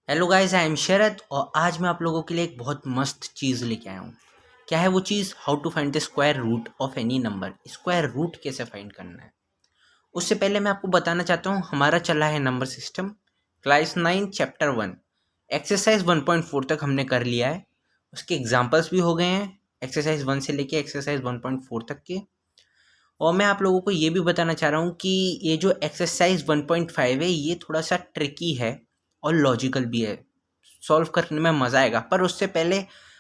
Hello guys, I am शरद और आज मैं आप लोगों के लिए एक बहुत मस्त चीज़ लेके आया हूँ। क्या है वो चीज़? How to find the square root of any number. Square root कैसे फाइंड करना है। उससे पहले मैं आपको बताना चाहता हूँ, हमारा चला है number system class 9 chapter 1 exercise 1.4 तक हमने कर लिया है। उसके एग्जाम्पल्स भी हो गए हैं, एक्सरसाइज 1 से लेके एक्सरसाइज 1.4 तक के। और मैं आप लोगों को ये भी बताना चाह रहा हूँ कि ये जो एक्सरसाइज 1.5 है ये थोड़ा सा ट्रिकी है और लॉजिकल भी है। सॉल्व करने में मज़ा आएगा, पर उससे पहले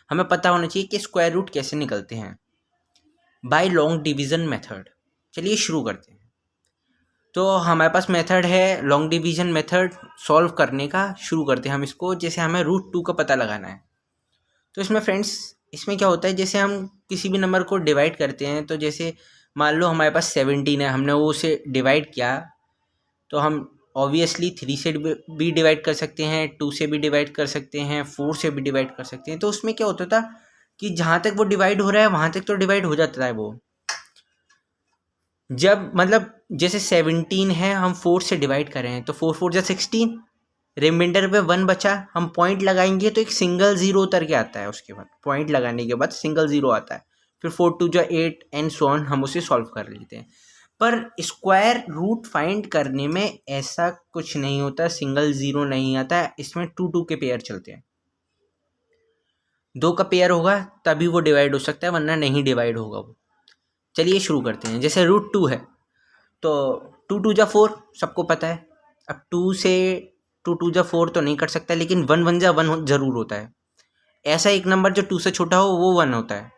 हमें पता होना चाहिए कि स्क्वायर रूट कैसे निकलते हैं। By long division method. चलिए शुरू करते हैं। तो हमारे पास मेथड है लॉन्ग डिवीज़न मेथड सॉल्व करने का। शुरू करते हैं हम इसको। जैसे हमें रूट 2 का पता लगाना है, तो इसमें फ्रेंड्स इसमें क्या होता है, जैसे हम किसी भी नंबर को डिवाइड करते हैं, तो जैसे मान लो हमारे पास 17 है, हमने वो उसे डिवाइड किया, तो हम ऑब्वियसली 3 से भी डिवाइड कर सकते हैं, 2 से भी डिवाइड कर सकते हैं, 4 से भी डिवाइड कर सकते हैं। तो उसमें क्या होता था कि जहाँ तक वो डिवाइड हो रहा है वहाँ तक तो डिवाइड हो जाता है वो। जब मतलब जैसे 17 है, हम 4 से डिवाइड कर रहे हैं, तो 4 4 जा 16, रिमाइंडर पे 1 बचा। हम पॉइंट लगाएंगे तो एक सिंगल ज़ीरो उतर के आता है। उसके बाद पॉइंट लगाने के बाद सिंगल ज़ीरो आता है। फिर 4 2 जा 8 एंड सो ऑन, हम उसे सॉल्व कर लेते हैं। पर स्क्वायर रूट फाइंड करने में ऐसा कुछ नहीं होता, सिंगल ज़ीरो नहीं आता है। इसमें 2 2 के पेयर चलते हैं। 2 का पेयर होगा तभी वो डिवाइड हो सकता है, वरना नहीं डिवाइड होगा वो। चलिए शुरू करते हैं। जैसे रूट 2 है, तो 2 2 जा 4 सबको पता है। अब 2 से 2 2 जा 4 तो नहीं कर सकता, लेकिन 1 1 जा 1 ज़रूर होता है। ऐसा एक नंबर जो 2 से छोटा हो वो 1 होता है।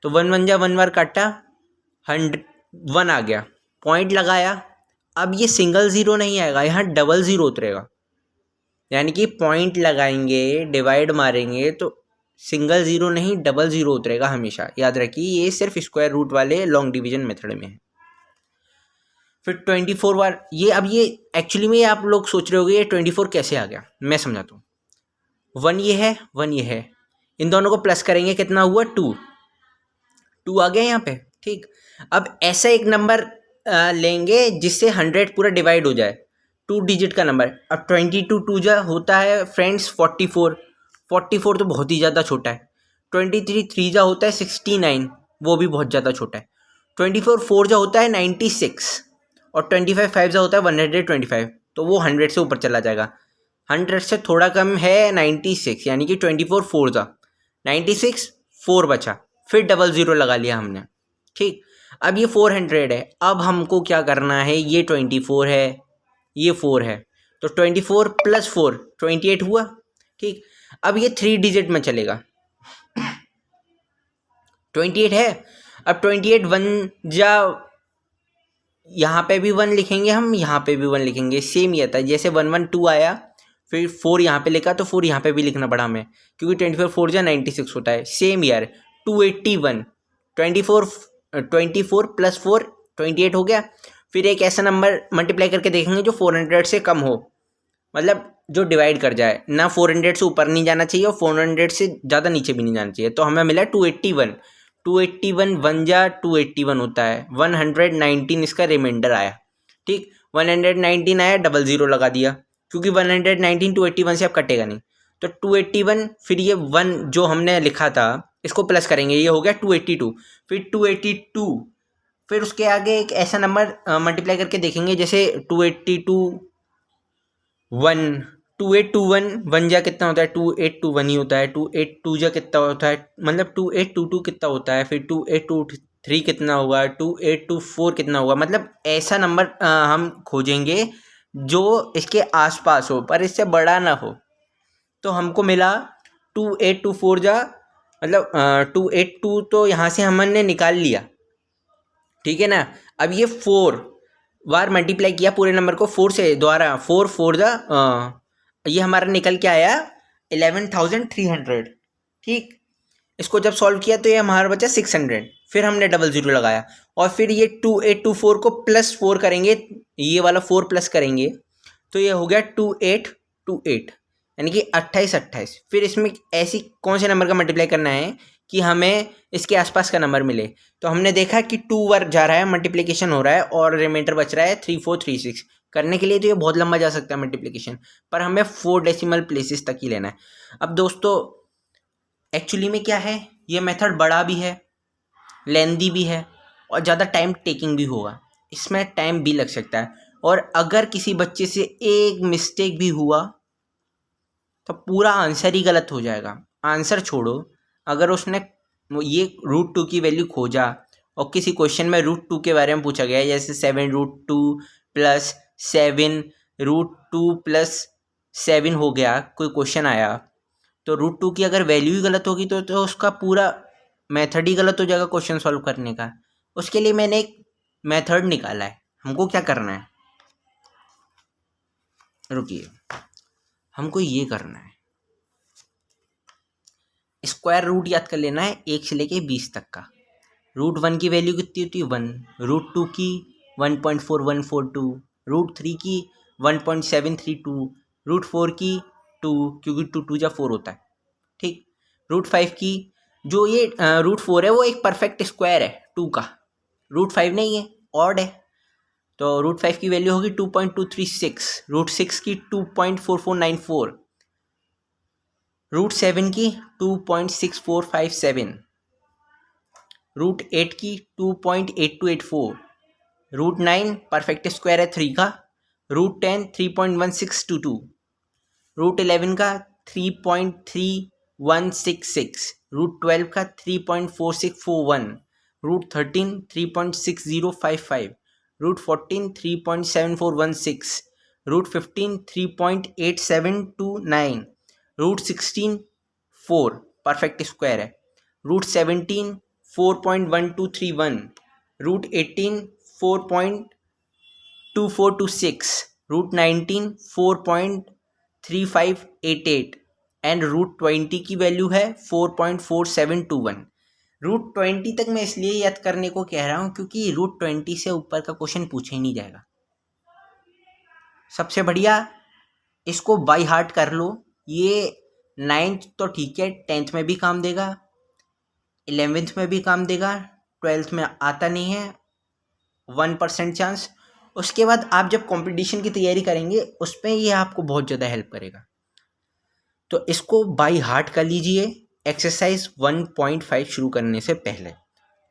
तो 1 1 जा 1 बार काटा, 1 आ गया, पॉइंट लगाया। अब ये सिंगल ज़ीरो नहीं आएगा, यहाँ डबल ज़ीरो उतरेगा। यानी कि पॉइंट लगाएंगे, डिवाइड मारेंगे तो सिंगल ज़ीरो नहीं डबल ज़ीरो उतरेगा हमेशा। याद रखिए, ये सिर्फ स्क्वायर रूट वाले लॉन्ग डिवीजन मेथड में है। फिर 24 बार ये एक्चुअली में आप लोग सोच रहे होगे ये 24 कैसे आ गया। मैं समझाता हूँ। 1 ये है, 1 ये है, इन दोनों को प्लस करेंगे, कितना हुआ 2 2 आ गया यहाँ पे। ठीक, अब ऐसा एक नंबर लेंगे जिससे 100 पूरा डिवाइड हो जाए, 2 डिजिट का नंबर। अब 22 2 जा होता है फ्रेंड्स 44, 44 तो बहुत ही ज़्यादा छोटा है। 23 3 जा होता है 69, वो भी बहुत ज़्यादा छोटा है। 24 4 जा होता है 96 और 25 5 जा होता है 125, तो वो 100 से ऊपर चला जाएगा। 100 से थोड़ा कम है 96, यानी कि 24 4 जा 96, 4 बचा, फिर डबल ज़ीरो लगा लिया हमने। ठीक, अब ये 400 है। अब हमको क्या करना है, ये 24 है, ये 4 है, तो 24 + 4 28 हुआ। ठीक, अब ये 3 डिजिट में चलेगा। 28 है, अब 28 1 जा, यहाँ पे भी 1 लिखेंगे हम, यहाँ पे भी 1 लिखेंगे। सेम ही आता है, जैसे 1 1 2 आया, फिर 4 यहाँ पे लिखा तो 4 यहाँ पे भी लिखना पड़ा हमें, क्योंकि 24 4 जा 96 होता है। सेम यार 281, 24 24 + 4 28 हो गया। फिर एक ऐसा नंबर मल्टीप्लाई करके देखेंगे जो 400 से कम हो, मतलब जो डिवाइड कर जाए ना, 400 से ऊपर नहीं जाना चाहिए और 400 से ज़्यादा नीचे भी नहीं जाना चाहिए। तो हमें मिला 281, 281 1 जा 281 होता है, 119 इसका रिमाइंडर आया। ठीक, 119 आया, डबल ज़ीरो लगा दिया, क्योंकि 119 281 से अब कटेगा नहीं। तो 281, फिर ये 1 जो हमने लिखा था इसको प्लस करेंगे, ये हो गया 282, फिर 282, फिर उसके आगे एक ऐसा नंबर मल्टीप्लाई करके देखेंगे, जैसे 282 1, 2821 1 जा कितना होता है, 2821 ही होता है। 282 जा कितना होता है, मतलब 2822 कितना होता है, फिर 2823 कितना होगा, 2824 कितना होगा। मतलब ऐसा नंबर हम खोजेंगे जो इसके आसपास हो पर इससे बड़ा ना हो। तो हमको मिला 2824 जा, मतलब 282 तो यहाँ से हमने निकाल लिया। ठीक है ना, अब ये 4 बार मल्टीप्लाई किया पूरे नंबर को 4 से, द्वारा 4 4 जा, ये हमारा निकल के आया 11,300। ठीक, इसको जब सॉल्व किया तो ये हमारा बचा 600। फिर हमने डबल ज़ीरो लगाया और फिर ये 2824 को +4 करेंगे, ये वाला 4 प्लस करेंगे, तो ये हो गया 2828, यानी कि 28 28। फिर इसमें ऐसी कौन से नंबर का मल्टीप्लाई करना है कि हमें इसके आसपास का नंबर मिले। तो हमने देखा कि 2 बार जा रहा है, मल्टीप्लिकेशन हो रहा है और रिमाइंडर बच रहा है 3436। करने के लिए तो ये बहुत लंबा जा सकता है मल्टीप्लिकेशन, पर हमें 4 डेसिमल प्लेसेस तक ही लेना है। अब दोस्तों एक्चुअली में क्या है, ये मेथड बड़ा भी है, लेंदी भी है और ज़्यादा टाइम टेकिंग भी होगा, इसमें टाइम भी लग सकता है। और अगर किसी बच्चे से एक मिस्टेक भी हुआ तो पूरा आंसर ही गलत हो जाएगा। आंसर छोड़ो, अगर उसने ये √2 की वैल्यू खोजा और किसी क्वेश्चन में √2 के बारे में पूछा गया है, जैसे 7√2 + 7 √2 + 7 हो गया, कोई क्वेश्चन आया, तो √2 की अगर वैल्यू ही गलत होगी तो उसका पूरा मेथड ही गलत हो जाएगा क्वेश्चन सॉल्व करने का। उसके लिए मैंने एक मेथड निकाला है। हमको क्या करना है, रुकिए, हमको ये करना है, स्क्वायर रूट याद कर लेना है 1 से लेके 20 तक का। √1 की वैल्यू कितनी होती है 1, √2 की 1.4142, √3 की 1.732, √4 की 2, क्योंकि 2 2 जा 4 होता है, ठीक। √5 की, जो ये √4 है वो एक परफेक्ट स्क्वायर है 2 का, √5 नहीं है, ऑड है, तो √5 की वैल्यू होगी 2.236, √6 की 2.4494, √7 की 2.6457, √8 की 2.8284, √9 परफेक्ट स्क्वायर है 3 का, √10 3.1622, √11 का 3.3166, √12 का 3.4641, √13 3.6055, √14 3.7416, √15 3.8729, √16 4 परफेक्ट स्क्वायर है, √17 4.1231, √18 4.2426, √19 4.3588 एंड √20 की वैल्यू है 4.4721। √20 तक मैं इसलिए याद करने को कह रहा हूँ क्योंकि √20 से ऊपर का क्वेश्चन पूछा ही नहीं जाएगा। सबसे बढ़िया इसको बाय हार्ट कर लो। ये 9th तो ठीक है, 10th में भी काम देगा, 11th में भी काम देगा, 12th में आता नहीं है, 1% चांस। उसके बाद आप जब कंपटीशन की तैयारी करेंगे उस पर ये आपको बहुत ज़्यादा हेल्प करेगा। तो इसको बाय हार्ट कर लीजिए। एक्सरसाइज 1.5 शुरू करने से पहले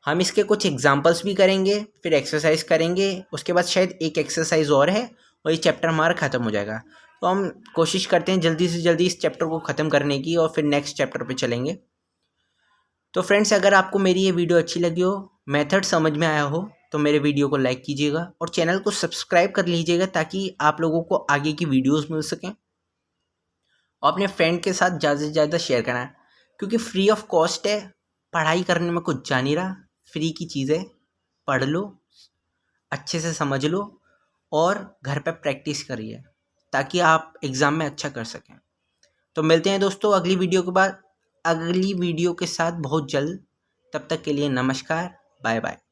हम इसके कुछ एग्जांपल्स भी करेंगे, फिर एक्सरसाइज करेंगे, उसके बाद शायद एक एक्सरसाइज और है और ये चैप्टर हमारा ख़त्म हो जाएगा। तो हम कोशिश करते हैं जल्दी से जल्दी इस चैप्टर को ख़त्म करने की और फिर नेक्स्ट चैप्टर पे चलेंगे। तो फ्रेंड्स, अगर आपको मेरी ये वीडियो अच्छी लगी हो, मेथड समझ में आया हो, तो मेरे वीडियो को लाइक कीजिएगा और चैनल को सब्सक्राइब कर लीजिएगा ताकि आप लोगों को आगे की वीडियोस मिल सकें। और अपने फ्रेंड के साथ ज़्यादा से ज़्यादा शेयर करना है क्योंकि फ्री ऑफ कॉस्ट है। पढ़ाई करने में कुछ जा नहीं रहा, फ्री की चीज़ें पढ़ लो, अच्छे से समझ लो और घर पे प्रैक्टिस करिए ताकि आप एग्ज़ाम में अच्छा कर सकें। तो मिलते हैं दोस्तों अगली वीडियो के साथ बहुत जल्द। तब तक के लिए नमस्कार, बाय बाय।